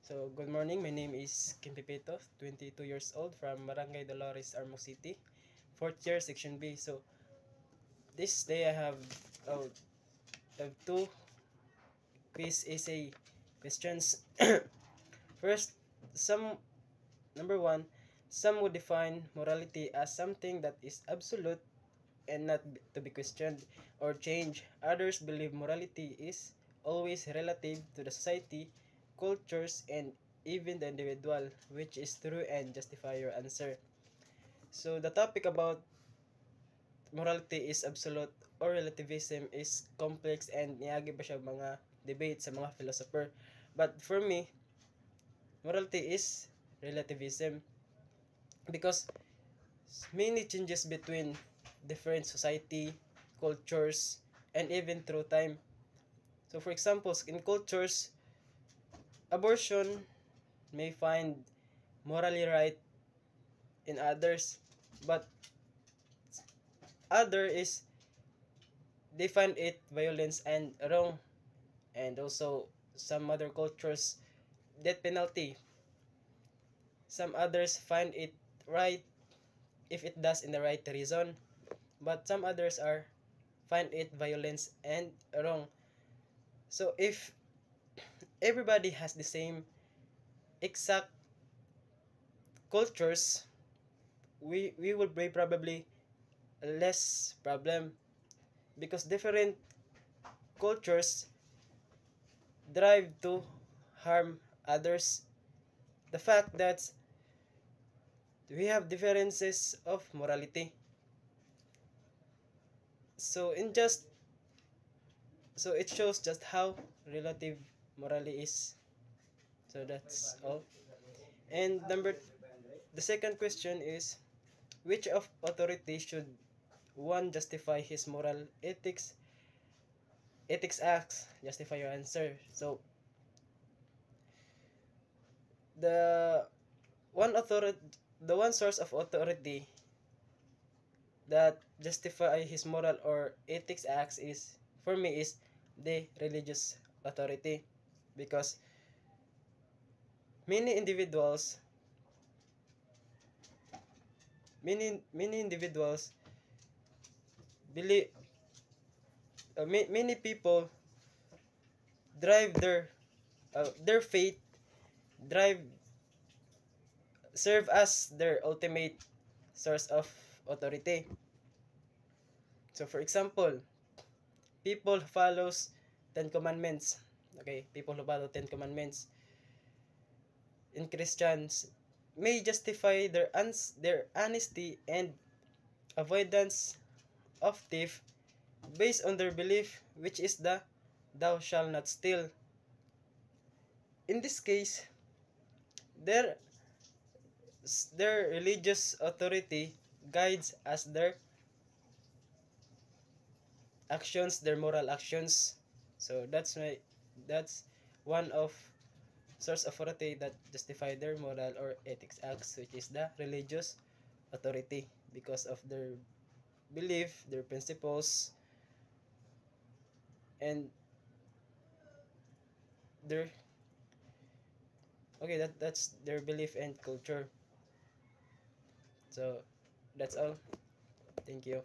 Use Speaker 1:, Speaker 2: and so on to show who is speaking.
Speaker 1: So, good morning. My name is Kim Pipito, 22 years old from Barangay Dolores, Armagh City, 4th year, Section B. So, this day I have two quiz essay questions. First, some number one, some would define morality as something that is absolute and not to be questioned or changed. Others believe morality is always relative to the society, cultures, and even the individual, which is true, and justify your answer. So the topic about morality is absolute or relativism is complex and niagi pa siya mga debate sa mga philosopher. But for me, morality is relativism because many changes between different society, cultures, and even through time. So for example, in cultures, abortion may find morally right in others, but other is they find it violence and wrong. And also some other cultures, death penalty, some others find it right if it does in the right reason, but some others are find it violence and wrong. So if everybody has the same exact cultures, we would be probably less problem because different cultures drive to harm others. The fact that we have differences of morality. So in just so it shows just how relative morality is. So that's all. And the second question is, which of authority should one justify his moral ethics acts? Justify your answer. So the the one source of authority that justify his moral or ethics acts is, for me, is the religious authority, because many individuals many individuals believe many people drive their faith drive serve as their ultimate source of authority. So for example, people who follows 10 commandments, okay, people who follow 10 commandments in Christians may justify their honesty and avoidance of thief based on their belief, which is the thou shalt not steal. In this case, their their religious authority guides as their actions, their moral actions. So that's one of source of authority that justify their moral or ethics acts, which is the religious authority, because of their belief, their principles, and their that's their belief and culture. So that's all. Thank you.